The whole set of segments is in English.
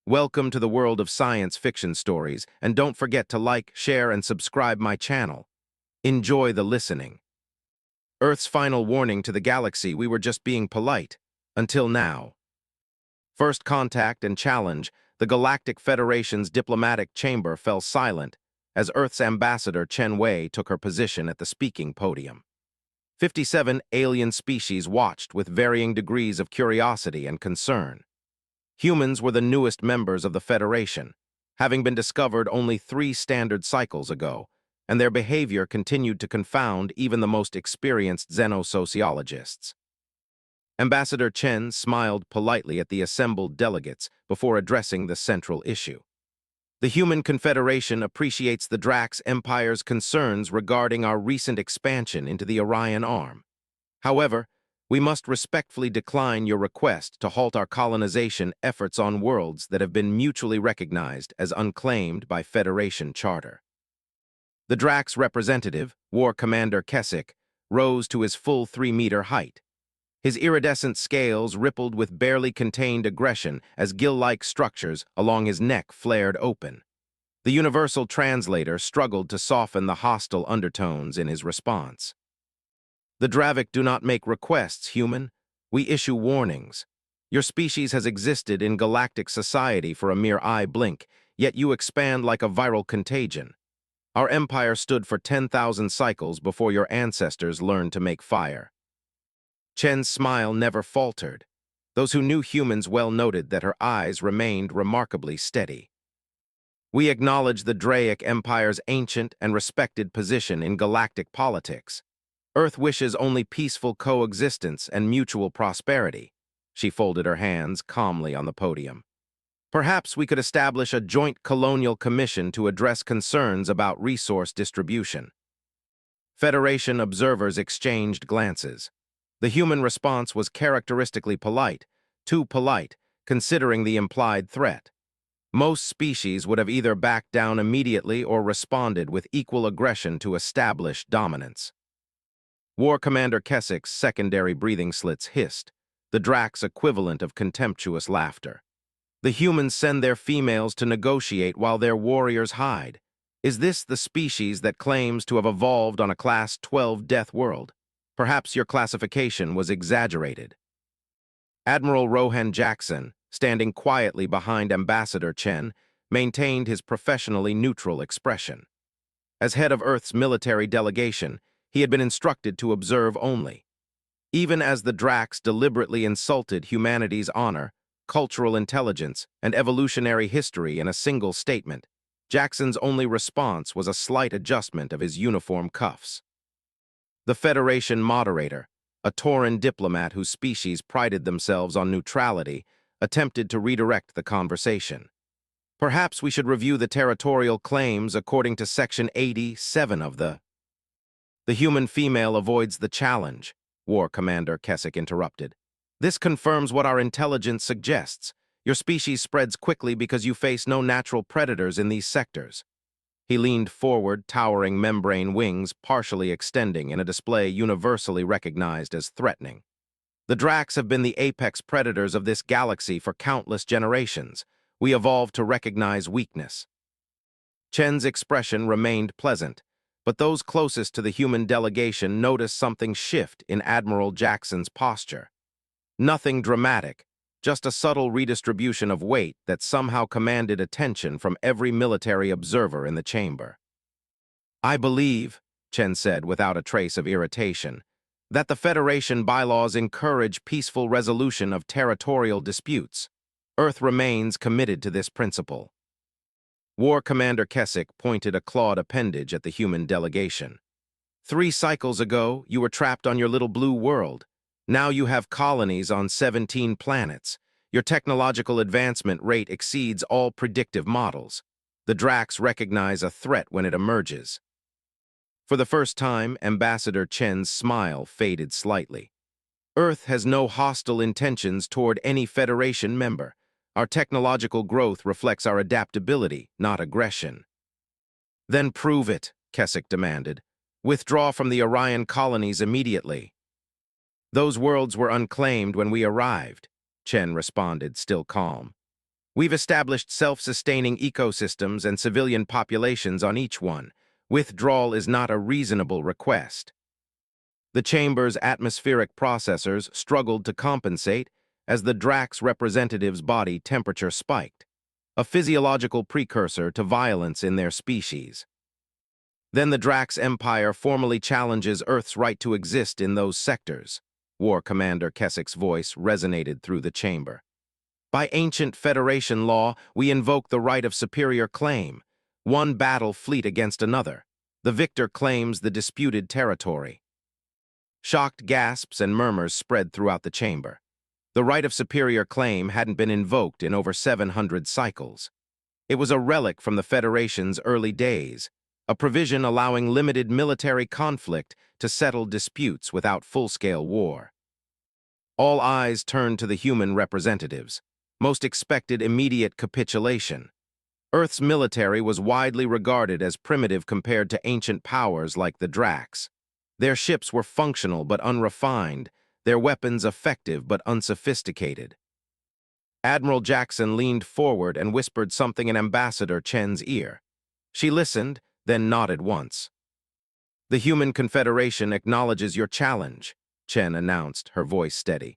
Welcome to the world of science fiction stories, and don't forget to like, share, and subscribe my channel. Enjoy the listening. Earth's final warning to the galaxy: we were just being polite. Until now. First contact and challenge: the Galactic Federation's diplomatic chamber fell silent as Earth's ambassador Chen Wei took her position at the speaking podium. 57 alien species watched with varying degrees of curiosity and concern. Humans were the newest members of the Federation, having been discovered only 3 standard cycles ago, and their behavior continued to confound even the most experienced xenosociologists. Ambassador Chen smiled politely at the assembled delegates before addressing the central issue. The Human Confederation appreciates the Drax Empire's concerns regarding our recent expansion into the Orion Arm. However, we must respectfully decline your request to halt our colonization efforts on worlds that have been mutually recognized as unclaimed by Federation Charter. The Drax representative, War Commander Kessick, rose to his full 3-meter height. His iridescent scales rippled with barely contained aggression as gill-like structures along his neck flared open. The universal translator struggled to soften the hostile undertones in his response. The Dravik do not make requests, human. We issue warnings. Your species has existed in galactic society for a mere eye blink, yet you expand like a viral contagion. Our empire stood for 10,000 cycles before your ancestors learned to make fire. Chen's smile never faltered. Those who knew humans well noted that her eyes remained remarkably steady. We acknowledge the Draic Empire's ancient and respected position in galactic politics. Earth wishes only peaceful coexistence and mutual prosperity. She folded her hands calmly on the podium. Perhaps we could establish a joint colonial commission to address concerns about resource distribution. Federation observers exchanged glances. The human response was characteristically polite, too polite, considering the implied threat. Most species would have either backed down immediately or responded with equal aggression to establish dominance. War Commander Kessick's secondary breathing slits hissed, the Drax equivalent of contemptuous laughter. The humans send their females to negotiate while their warriors hide. Is this the species that claims to have evolved on a Class 12 death world? Perhaps your classification was exaggerated. Admiral Rohan Jackson, standing quietly behind Ambassador Chen, maintained his professionally neutral expression. As head of Earth's military delegation, he had been instructed to observe only. Even as the Drax deliberately insulted humanity's honor, cultural intelligence, and evolutionary history in a single statement, Jackson's only response was a slight adjustment of his uniform cuffs. The Federation moderator, a Tauran diplomat whose species prided themselves on neutrality, attempted to redirect the conversation. Perhaps we should review the territorial claims according to Section 87 of the... The human female avoids the challenge, War Commander Kessick interrupted. This confirms what our intelligence suggests. Your species spreads quickly because you face no natural predators in these sectors. He leaned forward, towering membrane wings partially extending in a display universally recognized as threatening. The Drax have been the apex predators of this galaxy for countless generations. We evolved to recognize weakness. Chen's expression remained pleasant, but those closest to the human delegation noticed something shift in Admiral Jackson's posture. Nothing dramatic, just a subtle redistribution of weight that somehow commanded attention from every military observer in the chamber. I believe, Chen said without a trace of irritation, that the Federation bylaws encourage peaceful resolution of territorial disputes. Earth remains committed to this principle. War Commander Kessick pointed a clawed appendage at the human delegation. 3 cycles ago, you were trapped on your little blue world. Now you have colonies on 17 planets. Your technological advancement rate exceeds all predictive models. The Drax recognize a threat when it emerges. For the first time, Ambassador Chen's smile faded slightly. Earth has no hostile intentions toward any Federation member. Our technological growth reflects our adaptability, not aggression. Then prove it, Kessick demanded. Withdraw from the Orion colonies immediately. Those worlds were unclaimed when we arrived, Chen responded, still calm. We've established self-sustaining ecosystems and civilian populations on each one. Withdrawal is not a reasonable request. The chamber's atmospheric processors struggled to compensate as the Drax representative's body temperature spiked, a physiological precursor to violence in their species. Then the Drax Empire formally challenges Earth's right to exist in those sectors. War Commander Keswick's voice resonated through the chamber. By ancient Federation law, we invoke the right of superior claim. One battle fleet against another. The victor claims the disputed territory. Shocked gasps and murmurs spread throughout the chamber. The right of superior claim hadn't been invoked in over 700 cycles. It was a relic from the Federation's early days, a provision allowing limited military conflict to settle disputes without full-scale war. All eyes turned to the human representatives. Most expected immediate capitulation. Earth's military was widely regarded as primitive compared to ancient powers like the Drax. Their ships were functional but unrefined, their weapons effective but unsophisticated. Admiral Jackson leaned forward and whispered something in Ambassador Chen's ear. She listened, then nodded once. "The Human Confederation acknowledges your challenge," Chen announced, her voice steady.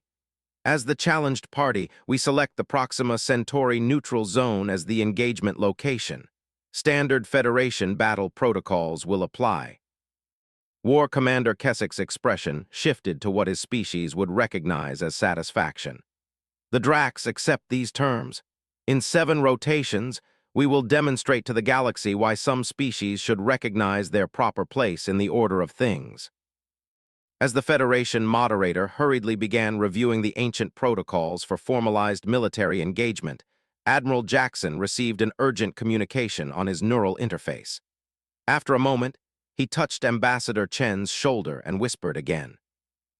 "As the challenged party, we select the Proxima Centauri neutral zone as the engagement location. Standard Federation battle protocols will apply." War Commander Keswick's expression shifted to what his species would recognize as satisfaction. "The Drax accept these terms. In 7 rotations, we will demonstrate to the galaxy why some species should recognize their proper place in the order of things." As the Federation moderator hurriedly began reviewing the ancient protocols for formalized military engagement, Admiral Jackson received an urgent communication on his neural interface. After a moment, he touched Ambassador Chen's shoulder and whispered again.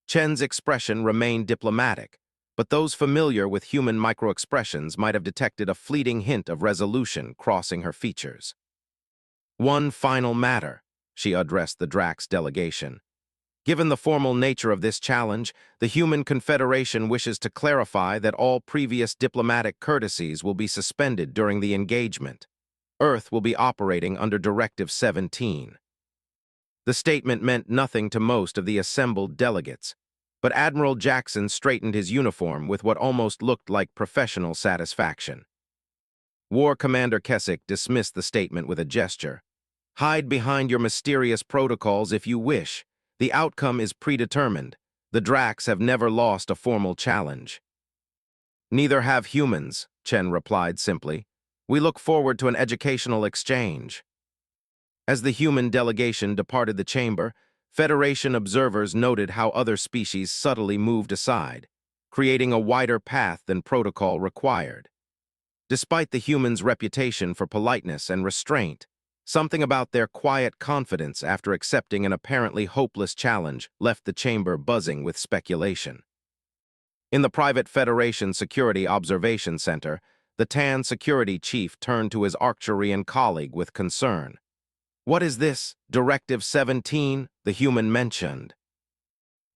Chen's expression remained diplomatic, but those familiar with human microexpressions might have detected a fleeting hint of resolution crossing her features. "One final matter," she addressed the Drax delegation. "Given the formal nature of this challenge, the Human Confederation wishes to clarify that all previous diplomatic courtesies will be suspended during the engagement. Earth will be operating under Directive 17. The statement meant nothing to most of the assembled delegates, but Admiral Jackson straightened his uniform with what almost looked like professional satisfaction. War Commander Keswick dismissed the statement with a gesture. "Hide behind your mysterious protocols if you wish. The outcome is predetermined. The Drax have never lost a formal challenge." "Neither have humans," Chen replied simply. "We look forward to an educational exchange." As the human delegation departed the chamber, Federation observers noted how other species subtly moved aside, creating a wider path than protocol required. Despite the humans' reputation for politeness and restraint, something about their quiet confidence after accepting an apparently hopeless challenge left the chamber buzzing with speculation. In the private Federation Security Observation Center, the Tan security chief turned to his Arcturian colleague with concern. "What is this, Directive 17, the human mentioned?"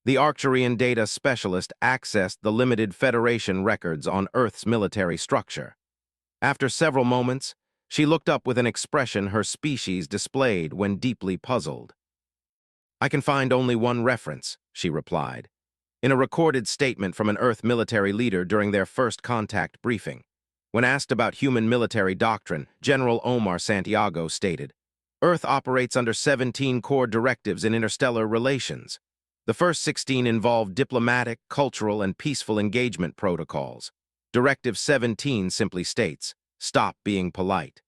The Arcturian data specialist accessed the limited Federation records on Earth's military structure. After several moments, she looked up with an expression her species displayed when deeply puzzled. "I can find only one reference," she replied, in a recorded statement from an Earth military leader during their first contact briefing. When asked about human military doctrine, General Omar Santiago stated, "Earth operates under 17 core directives in interstellar relations. The first 16 involve diplomatic, cultural, and peaceful engagement protocols. Directive 17 simply states, stop being polite."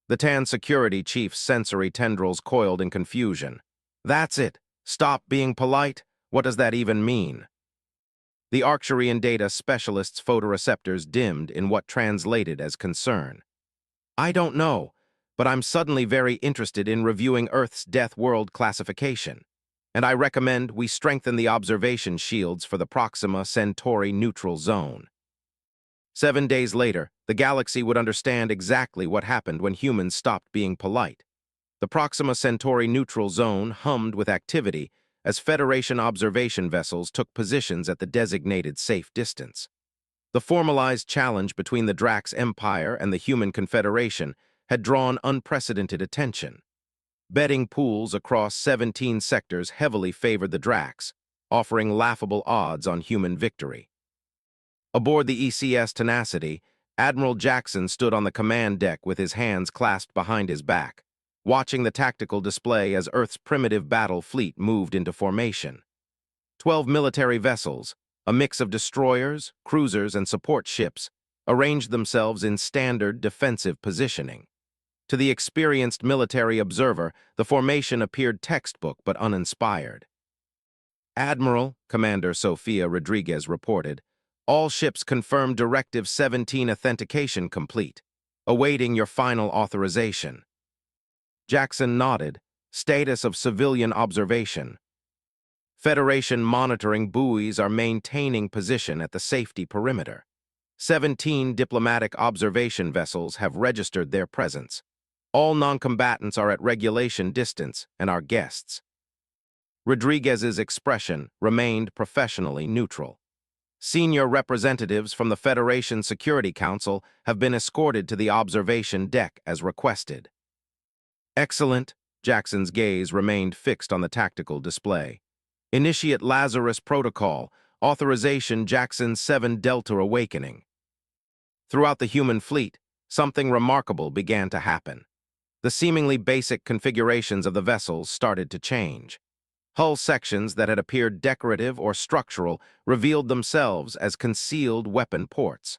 The Tan security chief's sensory tendrils coiled in confusion. "That's it. Stop being polite? What does that even mean?" The Arcturian data specialist's photoreceptors dimmed in what translated as concern. "I don't know, but I'm suddenly very interested in reviewing Earth's Death World classification, and I recommend we strengthen the observation shields for the Proxima Centauri neutral zone." 7 days later, the galaxy would understand exactly what happened when humans stopped being polite. The Proxima Centauri neutral zone hummed with activity as Federation observation vessels took positions at the designated safe distance. The formalized challenge between the Drax Empire and the Human Confederation had drawn unprecedented attention. Betting pools across 17 sectors heavily favored the Drax, offering laughable odds on human victory. Aboard the ECS Tenacity, Admiral Jackson stood on the command deck with his hands clasped behind his back, watching the tactical display as Earth's primitive battle fleet moved into formation. 12 military vessels, a mix of destroyers, cruisers, and support ships, arranged themselves in standard defensive positioning. To the experienced military observer, the formation appeared textbook but uninspired. "Admiral," Commander Sofia Rodriguez reported, "all ships confirmed Directive 17 authentication complete, awaiting your final authorization." Jackson nodded, "Status of civilian observation. Federation monitoring buoys are maintaining position at the safety perimeter. 17 diplomatic observation vessels have registered their presence. All non-combatants are at regulation distance and are guests." Rodriguez's expression remained professionally neutral. "Senior representatives from the Federation Security Council have been escorted to the observation deck as requested." "Excellent." Jackson's gaze remained fixed on the tactical display. "Initiate Lazarus Protocol, authorization Jackson 7 Delta Awakening." Throughout the human fleet, something remarkable began to happen. The seemingly basic configurations of the vessels started to change. Hull sections that had appeared decorative or structural revealed themselves as concealed weapon ports.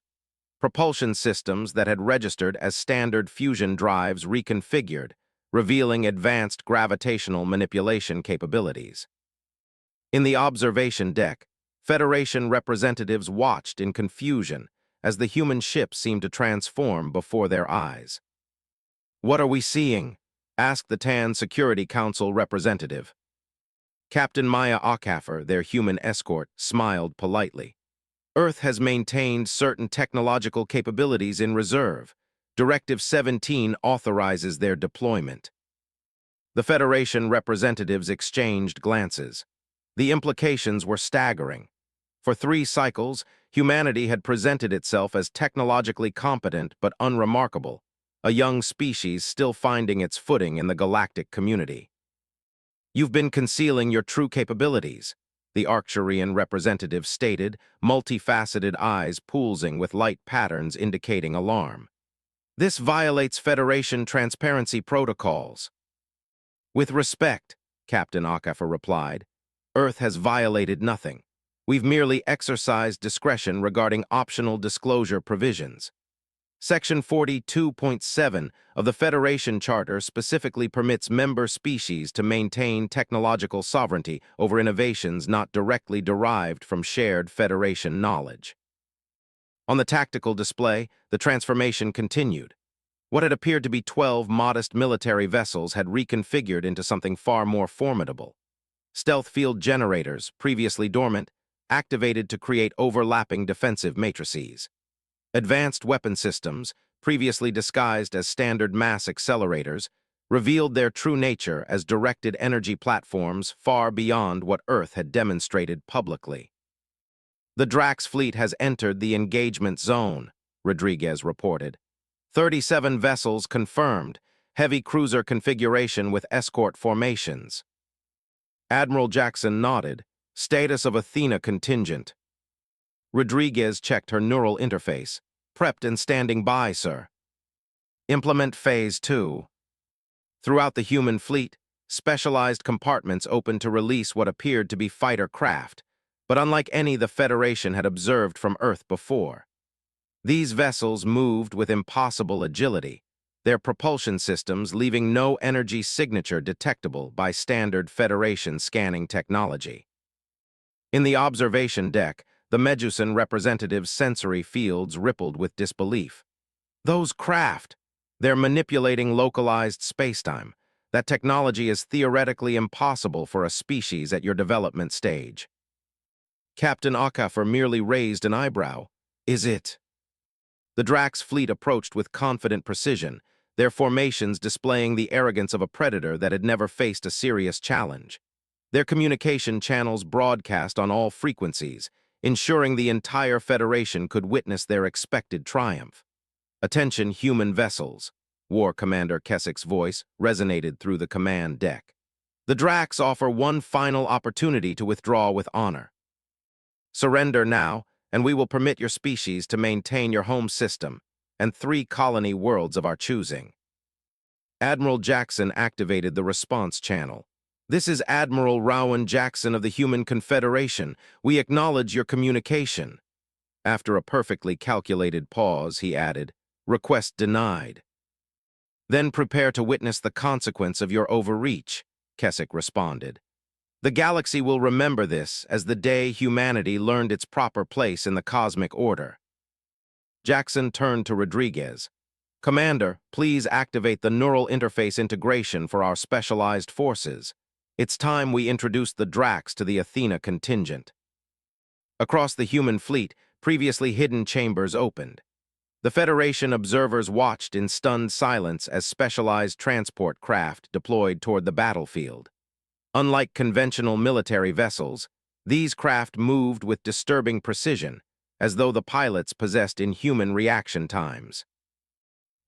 Propulsion systems that had registered as standard fusion drives reconfigured, revealing advanced gravitational manipulation capabilities. In the observation deck, Federation representatives watched in confusion as the human ship seemed to transform before their eyes. "What are we seeing?" asked the TAN Security Council representative. Captain Maya Ockafer, their human escort, smiled politely. "Earth has maintained certain technological capabilities in reserve. Directive 17 authorizes their deployment." The Federation representatives exchanged glances. The implications were staggering. For 3 cycles, humanity had presented itself as technologically competent but unremarkable, a young species still finding its footing in the galactic community. "You've been concealing your true capabilities," the Arcturian representative stated, multifaceted eyes pulsing with light patterns indicating alarm. "This violates Federation transparency protocols." "With respect," Captain Ockafer replied, "Earth has violated nothing. We've merely exercised discretion regarding optional disclosure provisions. Section 42.7 of the Federation Charter specifically permits member species to maintain technological sovereignty over innovations not directly derived from shared Federation knowledge." On the tactical display, the transformation continued. What had appeared to be 12 modest military vessels had reconfigured into something far more formidable. Stealth field generators, previously dormant, activated to create overlapping defensive matrices. Advanced weapon systems, previously disguised as standard mass accelerators, revealed their true nature as directed energy platforms far beyond what Earth had demonstrated publicly. "The Drax fleet has entered the engagement zone," Rodriguez reported. 37 vessels confirmed, heavy cruiser configuration with escort formations. Admiral Jackson nodded, "Status of Athena contingent." Rodriguez checked her neural interface. "Prepped and standing by, sir." "Implement Phase 2. Throughout the human fleet, specialized compartments opened to release what appeared to be fighter craft, but unlike any the Federation had observed from Earth before. These vessels moved with impossible agility, their propulsion systems leaving no energy signature detectable by standard Federation scanning technology. In the observation deck, the Medusan representative's sensory fields rippled with disbelief. "Those craft! They're manipulating localized spacetime. That technology is theoretically impossible for a species at your development stage." Captain Ockafer merely raised an eyebrow. "Is it?" The Drax fleet approached with confident precision, their formations displaying the arrogance of a predator that had never faced a serious challenge. Their communication channels broadcast on all frequencies, ensuring the entire Federation could witness their expected triumph. "Attention, human vessels," War Commander Keswick's voice resonated through the command deck. "The Drax offer one final opportunity to withdraw with honor. Surrender now, and we will permit your species to maintain your home system and 3 colony worlds of our choosing." Admiral Jackson activated the response channel. "This is Admiral Rowan Jackson of the Human Confederation. We acknowledge your communication." After a perfectly calculated pause, he added, "Request denied." "Then prepare to witness the consequence of your overreach," Keswick responded. "The galaxy will remember this as the day humanity learned its proper place in the cosmic order." Jackson turned to Rodriguez. "Commander, please activate the neural interface integration for our specialized forces. It's time we introduce the Drax to the Athena contingent." Across the human fleet, previously hidden chambers opened. The Federation observers watched in stunned silence as specialized transport craft deployed toward the battlefield. Unlike conventional military vessels, these craft moved with disturbing precision, as though the pilots possessed inhuman reaction times.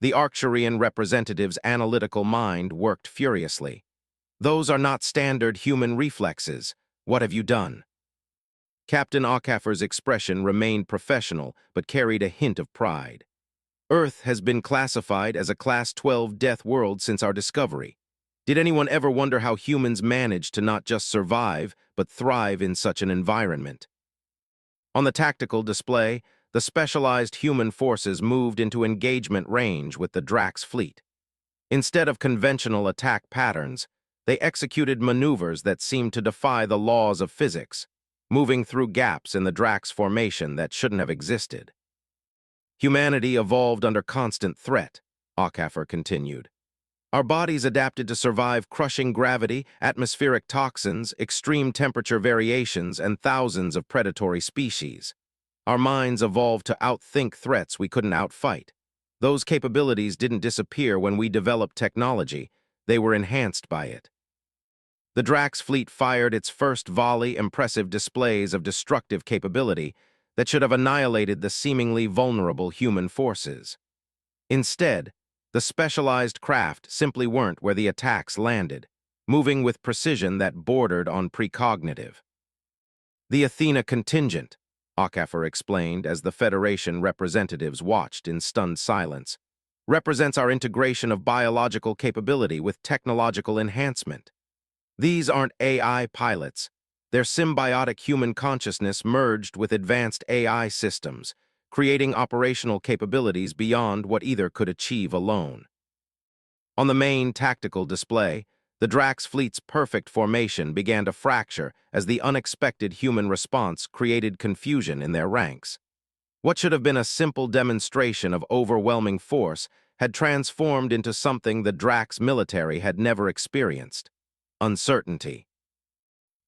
The Arcturian representative's analytical mind worked furiously. "Those are not standard human reflexes. What have you done?" Captain Ockafer's expression remained professional but carried a hint of pride. "Earth has been classified as a Class 12 death world since our discovery. Did anyone ever wonder how humans manage to not just survive, but thrive in such an environment?" On the tactical display, the specialized human forces moved into engagement range with the Drax fleet. Instead of conventional attack patterns, they executed maneuvers that seemed to defy the laws of physics, moving through gaps in the Drax formation that shouldn't have existed. "Humanity evolved under constant threat," Ockafer continued. "Our bodies adapted to survive crushing gravity, atmospheric toxins, extreme temperature variations, and thousands of predatory species. Our minds evolved to outthink threats we couldn't outfight. Those capabilities didn't disappear when we developed technology, they were enhanced by it." The Drax fleet fired its first volley, impressive displays of destructive capability that should have annihilated the seemingly vulnerable human forces. Instead, the specialized craft simply weren't where the attacks landed, moving with precision that bordered on precognitive. "The Athena contingent," Ockafer explained as the Federation representatives watched in stunned silence, "represents our integration of biological capability with technological enhancement. These aren't AI pilots. They're symbiotic human consciousness merged with advanced AI systems, creating operational capabilities beyond what either could achieve alone." On the main tactical display, the Drax fleet's perfect formation began to fracture as the unexpected human response created confusion in their ranks. What should have been a simple demonstration of overwhelming force had transformed into something the Drax military had never experienced: uncertainty.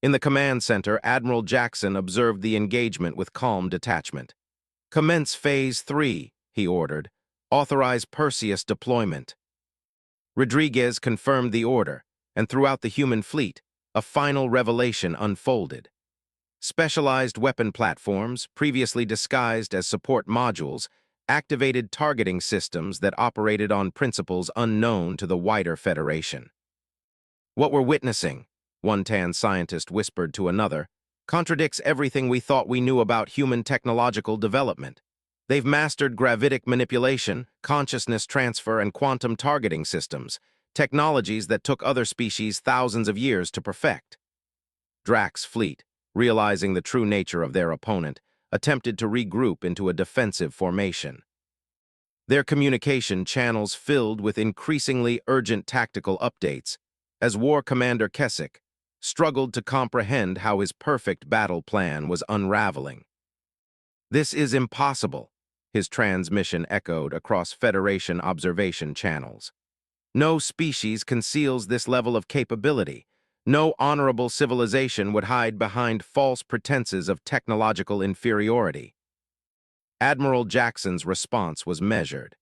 In the command center, Admiral Jackson observed the engagement with calm detachment. "Commence Phase 3, he ordered. "Authorize Perseus deployment." Rodriguez confirmed the order, and throughout the human fleet, a final revelation unfolded. Specialized weapon platforms, previously disguised as support modules, activated targeting systems that operated on principles unknown to the wider Federation. "What we're witnessing," one Tan scientist whispered to another, "contradicts everything we thought we knew about human technological development. They've mastered gravitic manipulation, consciousness transfer, and quantum targeting systems, technologies that took other species thousands of years to perfect." Drax fleet, realizing the true nature of their opponent, attempted to regroup into a defensive formation. Their communication channels filled with increasingly urgent tactical updates, as War Commander Keswick struggled to comprehend how his perfect battle plan was unraveling. "This is impossible," his transmission echoed across Federation observation channels. "No species conceals this level of capability. No honorable civilization would hide behind false pretenses of technological inferiority." Admiral Jackson's response was measured.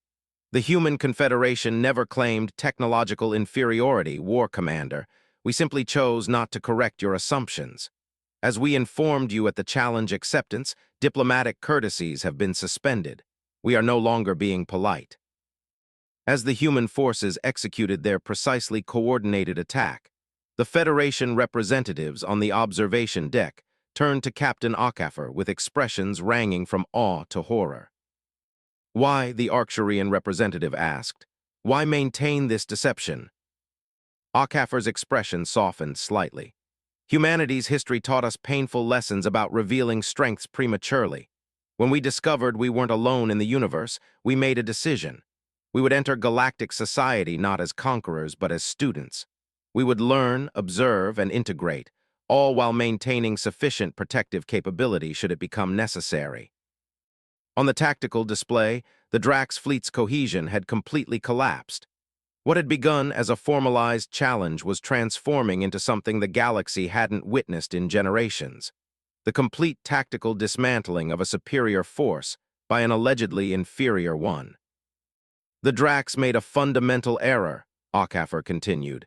"The Human Confederation never claimed technological inferiority, War Commander. We simply chose not to correct your assumptions." As we informed you at the challenge acceptance, diplomatic courtesies have been suspended. We are no longer being polite. As the human forces executed their precisely coordinated attack, the Federation representatives on the observation deck turned to Captain Okafor with expressions ranging from awe to horror. Why, the Arcturian representative asked, why maintain this deception? Okafor's expression softened slightly. Humanity's history taught us painful lessons about revealing strengths prematurely. When we discovered we weren't alone in the universe, we made a decision. We would enter galactic society not as conquerors but as students. We would learn, observe, and integrate, all while maintaining sufficient protective capability should it become necessary. On the tactical display, the Drax fleet's cohesion had completely collapsed. What had begun as a formalized challenge was transforming into something the galaxy hadn't witnessed in generations. The complete tactical dismantling of a superior force by an allegedly inferior one. The Drax made a fundamental error, Okafor continued.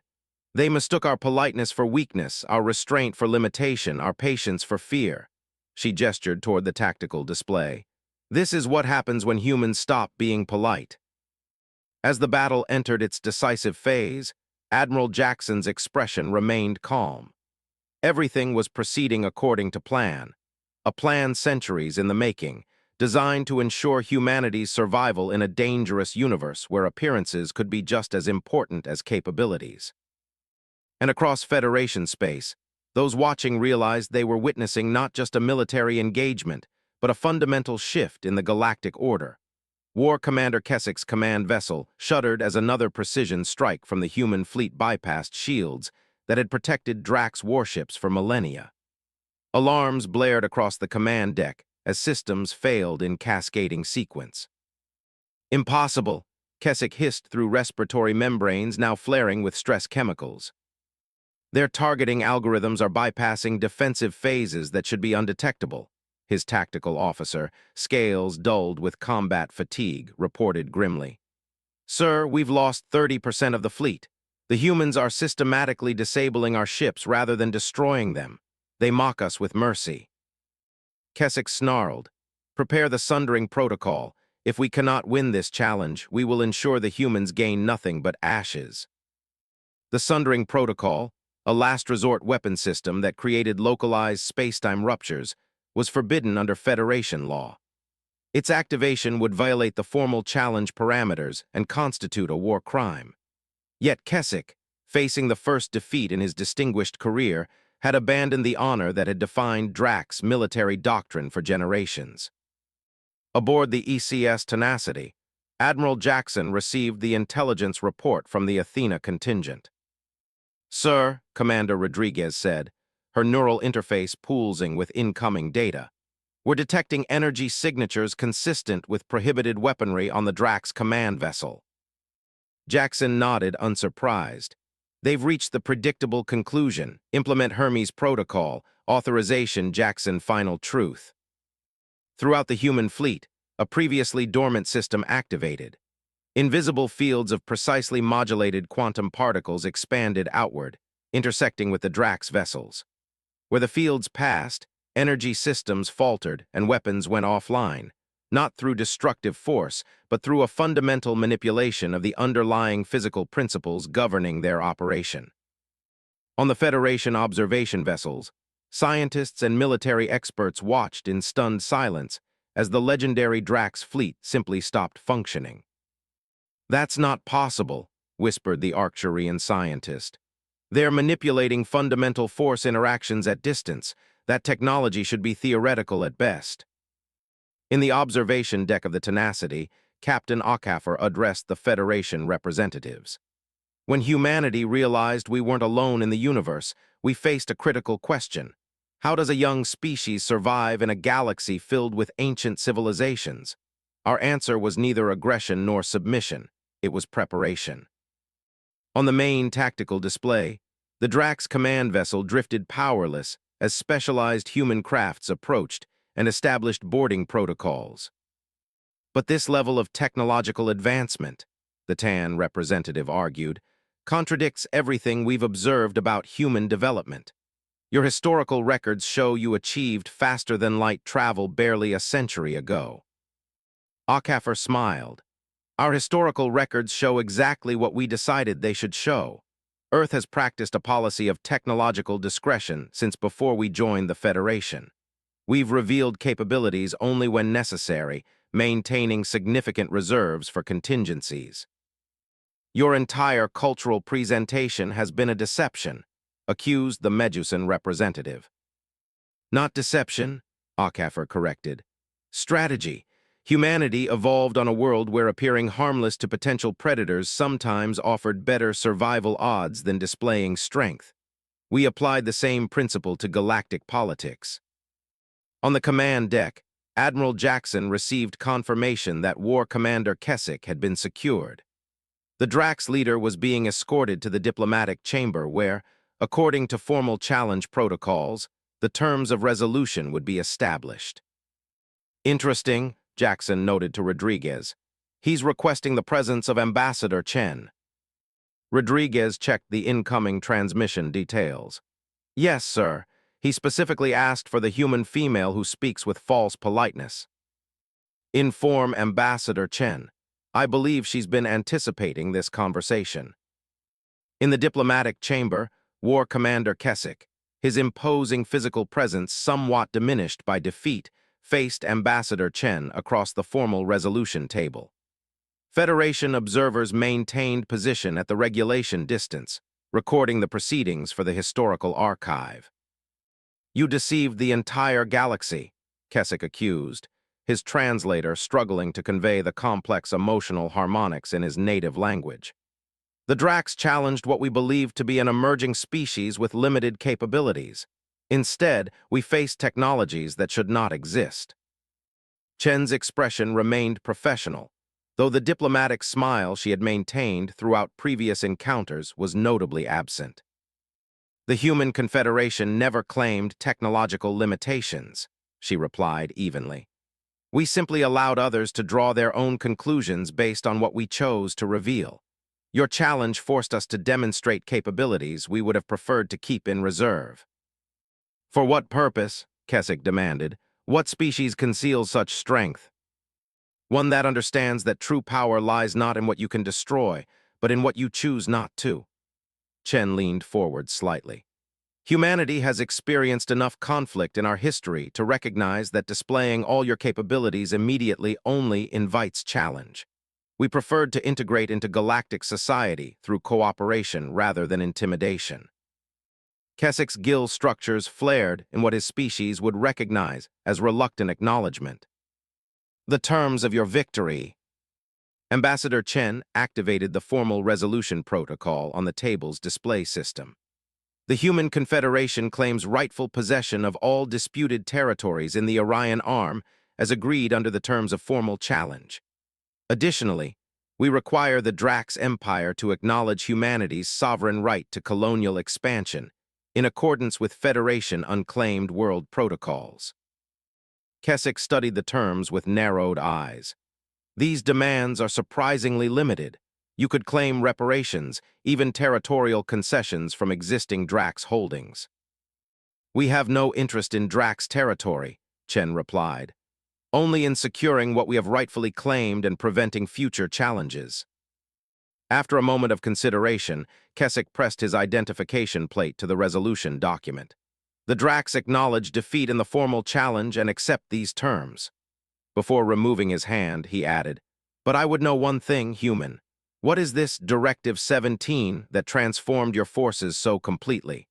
They mistook our politeness for weakness, our restraint for limitation, our patience for fear. She gestured toward the tactical display. This is what happens when humans stop being polite. As the battle entered its decisive phase, Admiral Jackson's expression remained calm. Everything was proceeding according to plan, a plan centuries in the making, designed to ensure humanity's survival in a dangerous universe where appearances could be just as important as capabilities. And across Federation space, those watching realized they were witnessing not just a military engagement, but a fundamental shift in the galactic order. War Commander Keswick's command vessel shuddered as another precision strike from the human fleet bypassed shields that had protected Drax warships for millennia. Alarms blared across the command deck as systems failed in cascading sequence. Impossible, Keswick hissed through respiratory membranes now flaring with stress chemicals. Their targeting algorithms are bypassing defensive phases that should be undetectable, his tactical officer, scales dulled with combat fatigue, reported grimly. Sir, we've lost 30% of the fleet. The humans are systematically disabling our ships rather than destroying them. They mock us with mercy. Keswick snarled. Prepare the sundering protocol. If we cannot win this challenge, we will ensure the humans gain nothing but ashes. The sundering protocol, a last resort weapon system that created localized space-time ruptures, was forbidden under Federation law. Its activation would violate the formal challenge parameters and constitute a war crime. Yet Keswick, facing the first defeat in his distinguished career, had abandoned the honor that had defined Drax's military doctrine for generations. Aboard the ECS Tenacity, Admiral Jackson received the intelligence report from the Athena contingent. Sir, Commander Rodriguez said, her neural interface pulsing with incoming data, we're detecting energy signatures consistent with prohibited weaponry on the Drax command vessel. Jackson nodded unsurprised. They've reached the predictable conclusion. Implement Hermes Protocol, authorization Jackson final truth. Throughout the human fleet, a previously dormant system activated. Invisible fields of precisely modulated quantum particles expanded outward, intersecting with the Drax vessels. Where the fields passed, energy systems faltered and weapons went offline, not through destructive force, but through a fundamental manipulation of the underlying physical principles governing their operation. On the Federation observation vessels, scientists and military experts watched in stunned silence as the legendary Drax fleet simply stopped functioning. That's not possible, whispered the Arcturian scientist. They're manipulating fundamental force interactions at distance. That technology should be theoretical at best. In the observation deck of the Tenacity, Captain Okafor addressed the Federation representatives. When humanity realized we weren't alone in the universe, we faced a critical question. How does a young species survive in a galaxy filled with ancient civilizations? Our answer was neither aggression nor submission. It was preparation. On the main tactical display, the Drax command vessel drifted powerless as specialized human crafts approached and established boarding protocols. But this level of technological advancement, the TAN representative argued, contradicts everything we've observed about human development. Your historical records show you achieved faster-than-light travel barely a century ago. Akafir smiled. Our historical records show exactly what we decided they should show. Earth has practiced a policy of technological discretion since before we joined the Federation. We've revealed capabilities only when necessary, maintaining significant reserves for contingencies. Your entire cultural presentation has been a deception, accused the Medusan representative. Not deception, Akafir corrected. Strategy. Humanity evolved on a world where appearing harmless to potential predators sometimes offered better survival odds than displaying strength. We applied the same principle to galactic politics. On the command deck, Admiral Jackson received confirmation that War Commander Keswick had been secured. The Drax leader was being escorted to the diplomatic chamber where, according to formal challenge protocols, the terms of resolution would be established. Interesting, Jackson noted to Rodriguez. He's requesting the presence of Ambassador Chen. Rodriguez checked the incoming transmission details. Yes, sir. He specifically asked for the human female who speaks with false politeness. Inform Ambassador Chen. I believe she's been anticipating this conversation. In the diplomatic chamber, War Commander Keswick, his imposing physical presence somewhat diminished by defeat, faced Ambassador Chen across the formal resolution table. Federation observers maintained position at the regulation distance, recording the proceedings for the historical archive. You deceived the entire galaxy, Keswick accused, his translator struggling to convey the complex emotional harmonics in his native language. The Drax challenged what we believed to be an emerging species with limited capabilities. Instead, we faced technologies that should not exist. Chen's expression remained professional, though the diplomatic smile she had maintained throughout previous encounters was notably absent. The Human Confederation never claimed technological limitations, she replied evenly. We simply allowed others to draw their own conclusions based on what we chose to reveal. Your challenge forced us to demonstrate capabilities we would have preferred to keep in reserve. For what purpose? Keswick demanded. What species conceals such strength? One that understands that true power lies not in what you can destroy, but in what you choose not to. Chen leaned forward slightly. Humanity has experienced enough conflict in our history to recognize that displaying all your capabilities immediately only invites challenge. We preferred to integrate into galactic society through cooperation rather than intimidation. Keswick's gill structures flared in what his species would recognize as reluctant acknowledgement. The terms of your victory. Ambassador Chen activated the formal resolution protocol on the table's display system. The Human Confederation claims rightful possession of all disputed territories in the Orion Arm as agreed under the terms of formal challenge. Additionally, we require the Drax Empire to acknowledge humanity's sovereign right to colonial expansion in accordance with Federation unclaimed world protocols. Keswick studied the terms with narrowed eyes. These demands are surprisingly limited. You could claim reparations, even territorial concessions from existing Drax holdings. We have no interest in Drax territory, Chen replied. Only in securing what we have rightfully claimed and preventing future challenges. After a moment of consideration, Keswick pressed his identification plate to the resolution document. The Drax acknowledge defeat in the formal challenge and accept these terms. Before removing his hand, he added, "But I would know one thing, human. What is this Directive 17 that transformed your forces so completely?"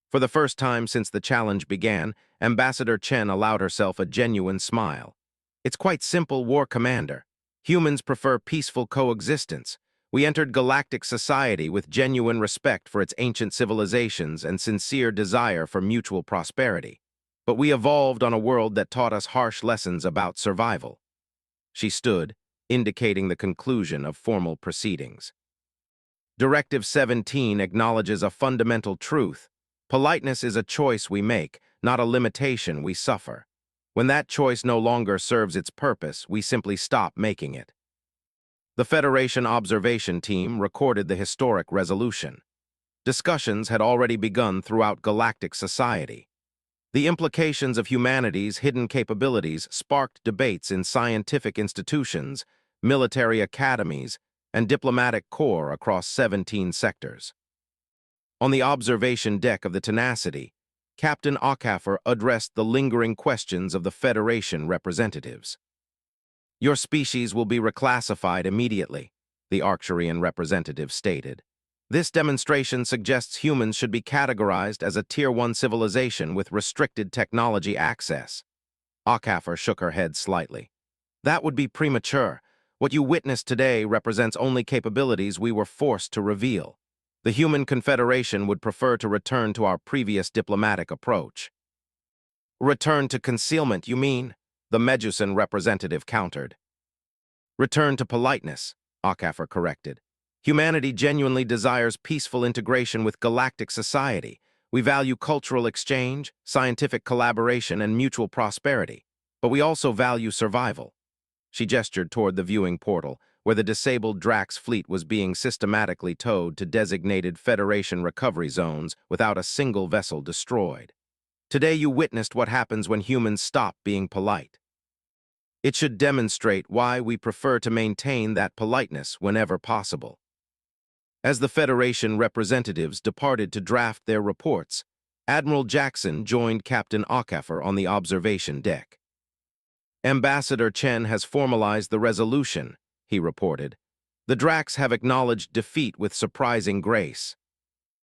For the first time since the challenge began, Ambassador Chen allowed herself a genuine smile. It's quite simple, War Commander. Humans prefer peaceful coexistence. We entered galactic society with genuine respect for its ancient civilizations and sincere desire for mutual prosperity. But we evolved on a world that taught us harsh lessons about survival. She stood, indicating the conclusion of formal proceedings. Directive 17 acknowledges a fundamental truth. Politeness is a choice we make, not a limitation we suffer. When that choice no longer serves its purpose, we simply stop making it. The Federation observation team recorded the historic resolution. Discussions had already begun throughout galactic society. The implications of humanity's hidden capabilities sparked debates in scientific institutions, military academies, and diplomatic corps across 17 sectors. On the observation deck of the Tenacity, Captain Ockhaffer addressed the lingering questions of the Federation representatives. "Your species will be reclassified immediately," the Arcturian representative stated. "This demonstration suggests humans should be categorized as a Tier 1 civilization with restricted technology access." Ockhaffer shook her head slightly. "That would be premature. What you witnessed today represents only capabilities we were forced to reveal. The Human Confederation would prefer to return to our previous diplomatic approach." "Return to concealment, you mean?" the Medusan representative countered. "Return to politeness," Ockhaffer corrected. "Humanity genuinely desires peaceful integration with galactic society. We value cultural exchange, scientific collaboration, and mutual prosperity. But we also value survival." She gestured toward the viewing portal, where the disabled Drax fleet was being systematically towed to designated Federation recovery zones without a single vessel destroyed. "Today you witnessed what happens when humans stop being polite. It should demonstrate why we prefer to maintain that politeness whenever possible." As the Federation representatives departed to draft their reports, Admiral Jackson joined Captain Ockhaffer on the observation deck. "Ambassador Chen has formalized the resolution," he reported. "The Drax have acknowledged defeat with surprising grace.